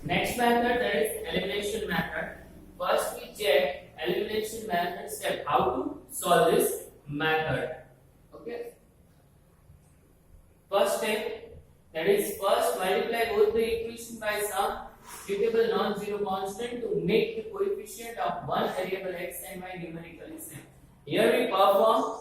Next method, that is elimination method. First we check elimination method step, how to solve this method. Okay. First step, that is first multiply both the equation by some suitable non-zero constant to make the coefficient of one variable x and y numerically same. Here we perform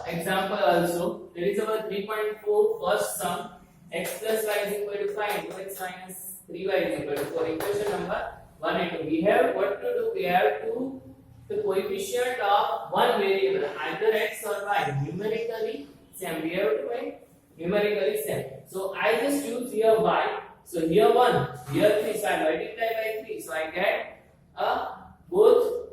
example also. There is our 3.4 first sum, x plus y is equal to 5 into x minus 3y is equal to 4. Equation number 1 and 2. We have what to do? We have to the coefficient of one variable, either x or y, numerically same. We have to make numerically same. So I just use here y. So here 1, here 3. So I multiply by 3. So I get both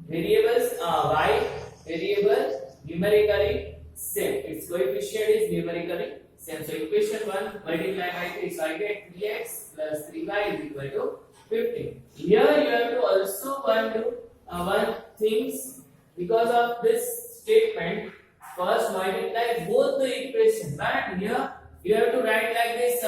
variables y variable numerically same. Its coefficient is numerically same. So equation 1 multiply by 3. So I get 3x plus 3y is equal to 15. Here you have to also one things, because of this statement. First multiply both the equation, but here you have to write like this,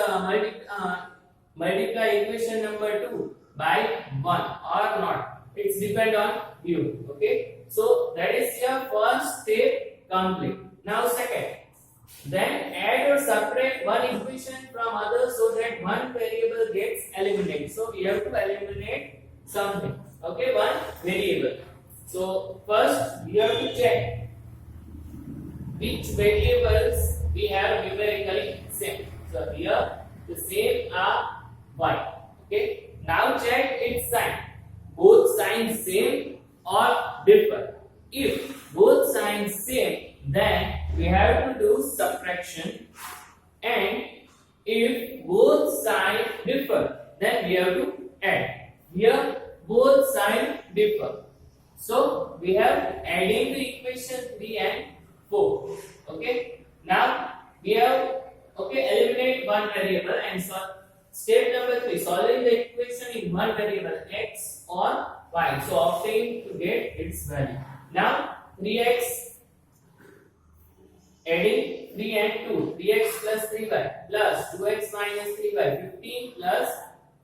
multiply equation number 2 by 1 or not. It's depend on you. Okay, so that is your first step complete. Now second, then add or subtract one equation from other so that one variable gets eliminated. So we have to eliminate something. Okay, one variable. So first we have to check which variables we have numerically same. So here the same are y. Okay. Now check its sign. Both signs same or differ. If both signs same, then we have to do subtraction. And if both signs differ, then we have to add. Here both signs differ. So we have adding the equation 3 and 4. Okay. Now we have eliminate one variable and solve. Step number 3, solving the equation in one variable x or y. So obtain to get its value. Now 3x, adding 3 and 2, 3x plus 3y plus 2x minus 3y, 15 plus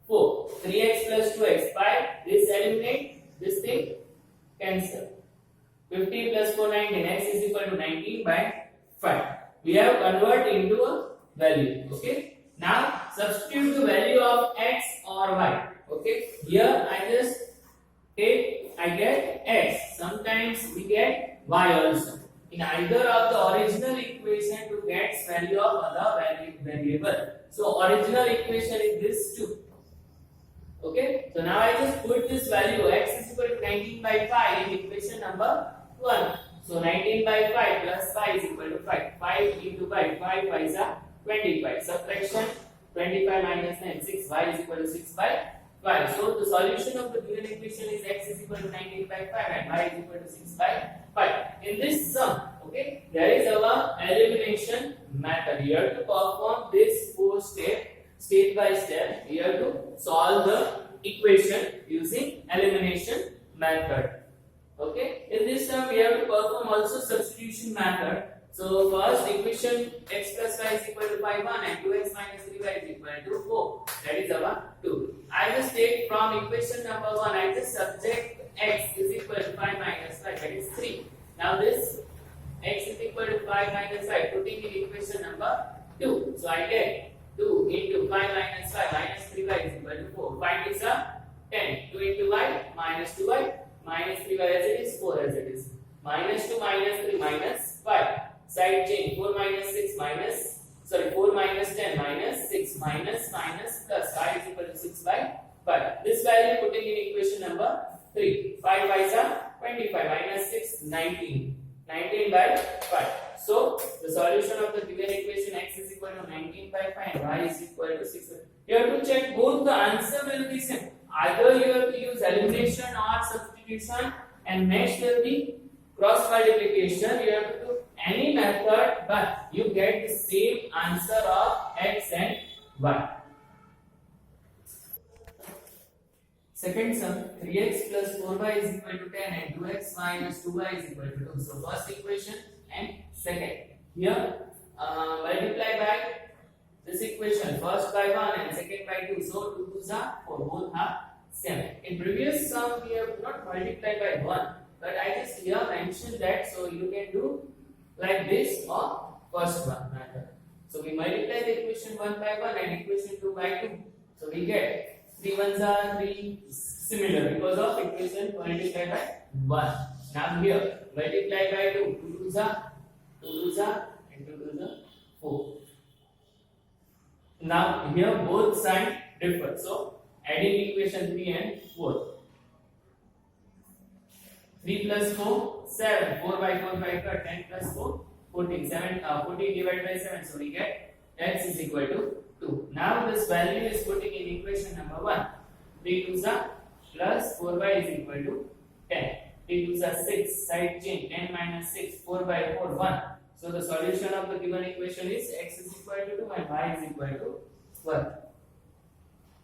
4, 3x plus 2x, 5. This eliminate, this thing cancel. 15 plus 4, 19. X is equal to 19 by 5. We have convert into a value. Okay. Now substitute the value of x or y. Okay. Here I just I get x. Sometimes we get y also. In either of the original equation to get value of other variable. So original equation is this 2. Okay. So now I just put this value x is equal to 19 by 5 in equation number 1. So 19 by 5 plus 5 is equal to 5. 5 into 5. 5 5s are 25. Subtraction 25 minus 9. 6. Y is equal to 6 by 5. So the solution of the given equation is x is equal to 19 by 5 and y is equal to 6 by 5. In this sum, okay, there is our elimination method. You have to perform this 4 step by step. You have to solve the equation using elimination method. Okay, in this term we have to perform also substitution method. So first equation x plus y is equal to 5 1 and 2x minus 3y is equal to 4. That is our 2. I just take from equation number 1, I just subtract x is equal to 5 minus 5, that is 3. Now this x is equal to 5 minus 5, putting in equation number 2. So I get 2 into 5 minus 5 minus 3y is equal to 4. 5 is a 10. 2 into y minus 2y minus 3y as it is, 4 as it is. Minus 2 minus 3 minus 5. Side change. 4 minus 6 minus, 4 minus 10 minus 6 minus plus y is equal to 6 by 5. This value putting in equation number 3. 5 5s are 25 minus 6 19. 19 by 5. So the solution of the given equation x is equal to 19 by 5 and y is equal to 6. You have to check both the answer will be same. Either you have to use elimination or substitution, and next will be cross multiplication. You have to do any method, but you get the same answer of x and y. Second sum, 3x plus 4y is equal to 10 and 2x minus 2y is equal to 2. So first equation and second. Here multiply by this equation first by 1 and second by 2. So 2 2s are 4, both are 7. In previous sum we have not multiplied by 1, but I just here mentioned that, so you can do like this or first one method. So we multiply the equation 1 by 1 and equation 2 by 2. So we get 3 ones are 3, similar because of equation multiplied by 1. Now here multiply by 2, 2 2s are 2 2s are 4. Now here both sides differ. So adding equation 3 and 4. 3 plus 4, 7. 4 by 4 by 10 plus 4, 14. 14 divided by 7. So we get x is equal to 2. Now this value is putting in equation number 1. 3 2s are plus 4y is equal to 10. 3 2s are 6. Side change. 10 minus 6. 4 by 4, 1. So the solution of the given equation is x is equal to 2 and y is equal to 1.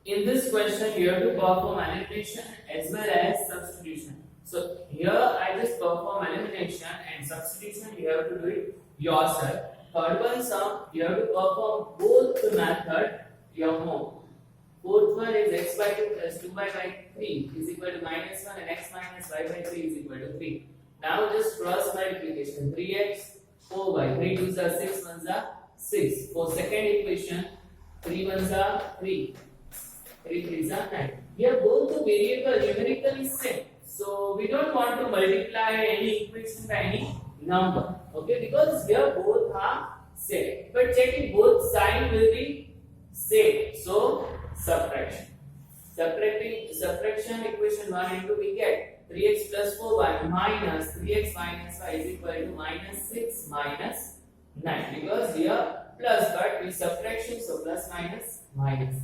In this question, you have to perform elimination as well as substitution. So here I just perform elimination and substitution. You have to do it yourself. Third one sum, you have to perform both the method your home. Fourth one is x by 2 plus 2y by 3 is equal to minus 1 and x minus y by 3 is equal to 3. Now just cross multiplication. 3x 4y. 3 2s are 6, 1s are 6. For second equation, 3 1s are 3. 3 3s are 9. Here both the variable numerically same. So we don't want to multiply any equation by any number. Okay, because here both are same. But checking both sign will be same. So subtraction. Subtraction equation 1 and 2 we get 3x plus 4y minus 3x minus y is equal to minus 6 minus 9. Because here plus, but we subtraction, so plus minus minus.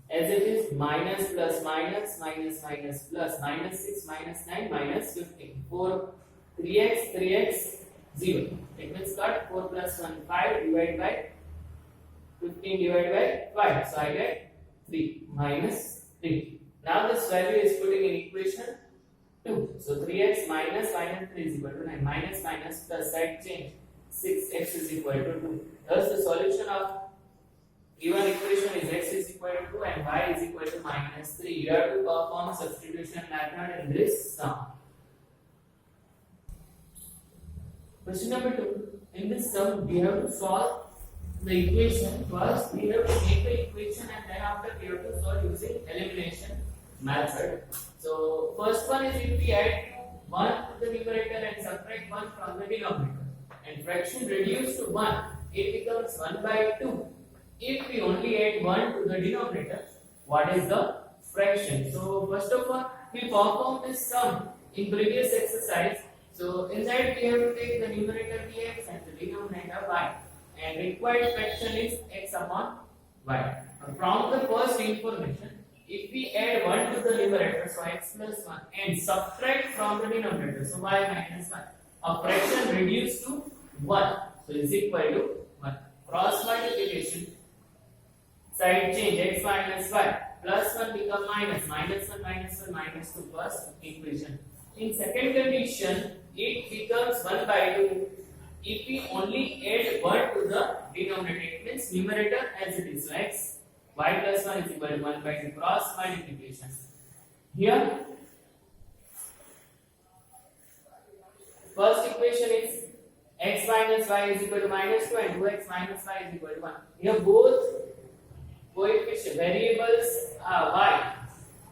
As it is minus plus minus minus minus plus minus 6 minus 9 minus 15. 4 3x 0. It means cut 4 plus 1 5 divided by 15 divided by 5. So I get 3 minus 3. Now this value is putting in equation 2. So 3x minus 3 is equal to 9. Minus minus plus side change. 6x is equal to 2. Thus the solution of given equation is x is equal to 2 and y is equal to minus 3. You have to perform substitution method in this sum. Question number 2. In this sum, we have to solve the equation. First, we have to make the equation and then after we have to solve using elimination method. So, first one is if we add 1 to the numerator and subtract 1 from the denominator and fraction reduced to 1, it becomes 1 by 2. If we only add 1 to the denominator, what is the fraction? So first of all, we perform this sum in previous exercise. So in that we have to take the numerator dx and the denominator y, and required fraction is x upon y. From the first information, if we add 1 to the numerator, so x plus 1, and subtract from the denominator, so y minus 1, a fraction reduced to 1, so is equal to 1. Cross multiplication. Side change x minus y plus 1 become minus 1 minus 2 first equation. In second condition, it becomes 1 by 2 if we only add 1 to the denominator. It means numerator as it is. So x y plus 1 is equal to 1 by 2. Cross multiplication. Here first equation is x minus y is equal to minus 2 and 2x minus y is equal to 1. Here both coefficient variables are y.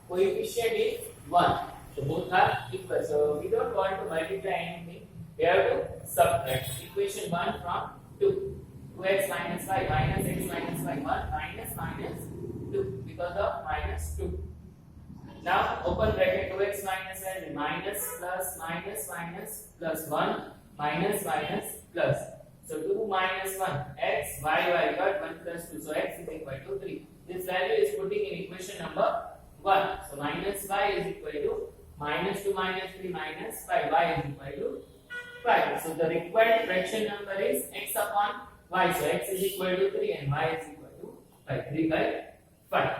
Coefficient is 1. So both are equal. So we don't want to multiply anything. We have to subtract. Equation 1 from 2. 2x minus y minus x minus y 1 minus 2 because of minus 2. Now open bracket 2x minus y minus plus minus minus plus 1 minus plus. So 2 minus 1 x y got 1 plus 2. So x is equal to 3. This value is putting in equation number 1. So minus y is equal to minus 2 minus 3 minus 5. Y is equal to 5. So the required fraction number is x upon y. So x is equal to 3 and y is equal to 5. 3 by 5.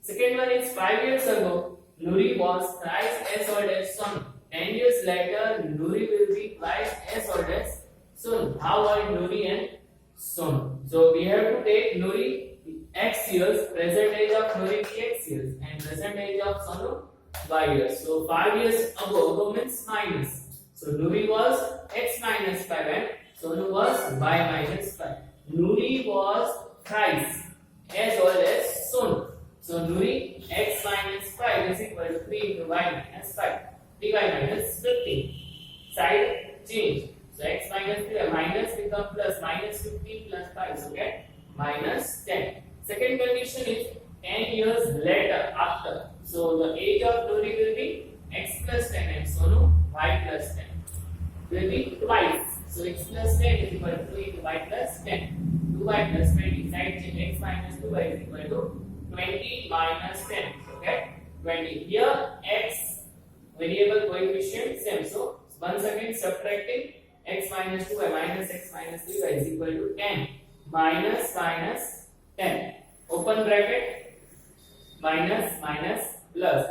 Second one is 5 years ago, Nuri was thrice as old as Sonu. 10 years later, Nuri will be twice as old as Sonu. How are Nuri and Sonu? So we have to take Nuri x years, present age of Nuri x years, and present age of Sonu y years. So 5 years ago means minus. So Nuri was x minus 5 and Sonu was y minus 5. Nuri was thrice as old as Sonu. So Nuri x minus 5 is equal to 3 into y minus 5. 3y minus 15. Side change. So x minus 3 minus become plus, minus 15 plus 5. So get minus 10. Second condition is 10 years later after. So the age of Nuri will be x plus 10 and Sonu y plus 10. Will be twice. So x plus 10 is equal to 2 into y plus 10. 2y plus 20. Side change x minus 2y is equal to 20 minus 10. So get 20. Here x variable coefficient same. So once again subtracting x minus 2y minus x minus 3y is equal to 10 minus minus 10. Open bracket minus minus plus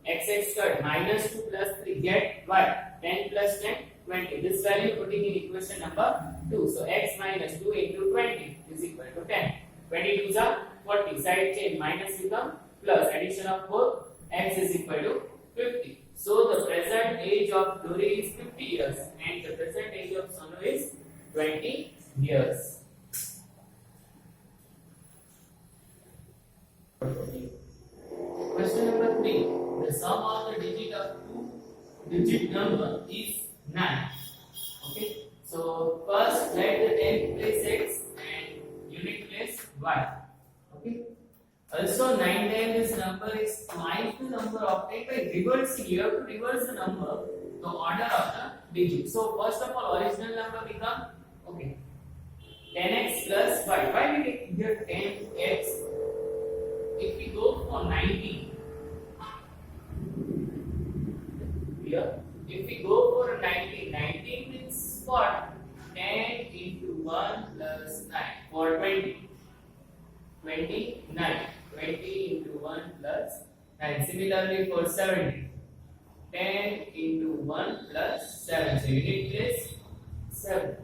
x squared minus 2 plus 3 get y 10 plus 10 20. This value putting in equation number 2. So x minus 2 into 20 is equal to 10. 20 2s are 40. Side change minus become plus. Addition of both x is equal to 50. So the present age of Nuri is 50 years and the present age of Sonu is 20 years. Question number 3. The sum of the digit of two-digit number is 9. Okay. So first let the 10th place x and unit place y. Okay. Also 9 times this number is twice the number of 10 by reversing. You have to reverse the number, the order of the digit. So first of all original number become okay 10x plus y. Why we get here 10x? If we go for 90 here, if we go for 90, 19 means what? 10 into 1 plus 9 for 20. 29. 20 into 1 plus 9. Similarly for 70. 10 into 1 plus 7. So unit place 7.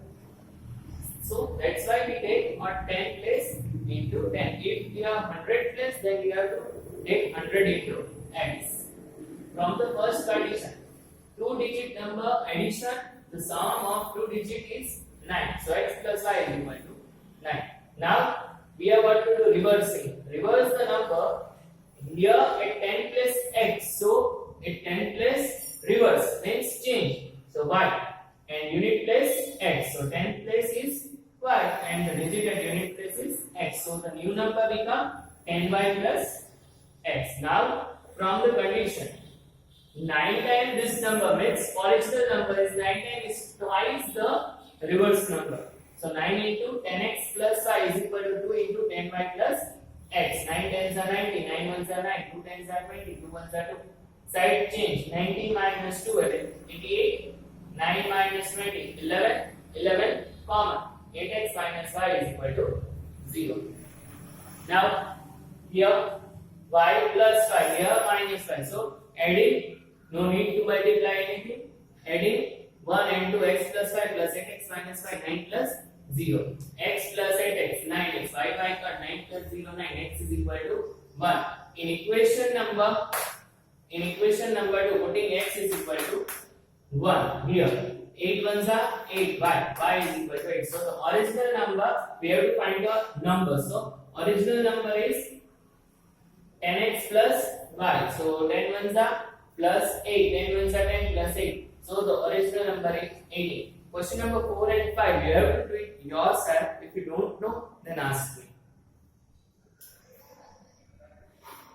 So that's why we take our 10 place into 10. If we have 100 place, then we have to take 100 into x. From the first condition, two-digit number addition, the sum of two digit is 9. So x plus y is equal to 9. Now we are going to do reversing. Reverse the number here at 10 place x. So at 10 place reverse means change. So y and unit place x. So 10 place is y and the digit at unit place is x. So the new number become 10y plus x. Now from the condition 9 times this number means original number is 9 times is twice the reverse number. So 9 into 10x plus y is equal to 2 into 10y plus x. 9 tens are 90, 9 ones are 9, 2 tens are 20, 2 ones are 2. Side change 19 minus 2 88, 9 minus 20 11, 11 common. 8x minus y is equal to 0. Now here y plus 5, here minus 5. So adding, no need to multiply anything. Adding 1 and 2 x plus 5 plus 8x minus 5 9 plus 0. X plus 8x 9x. Y got 9 plus 0 9. X is equal to 1. In equation number 2 putting x is equal to 1 here. 8 ones are 8 y is equal to 8. So the original number we have to find the number. So original number is 10x plus y. So 10 ones are plus 8. 10 ones are 10 plus 8. So the original number is 18. Question number 4 and 5 you have to do it yourself. If you don't know then ask me.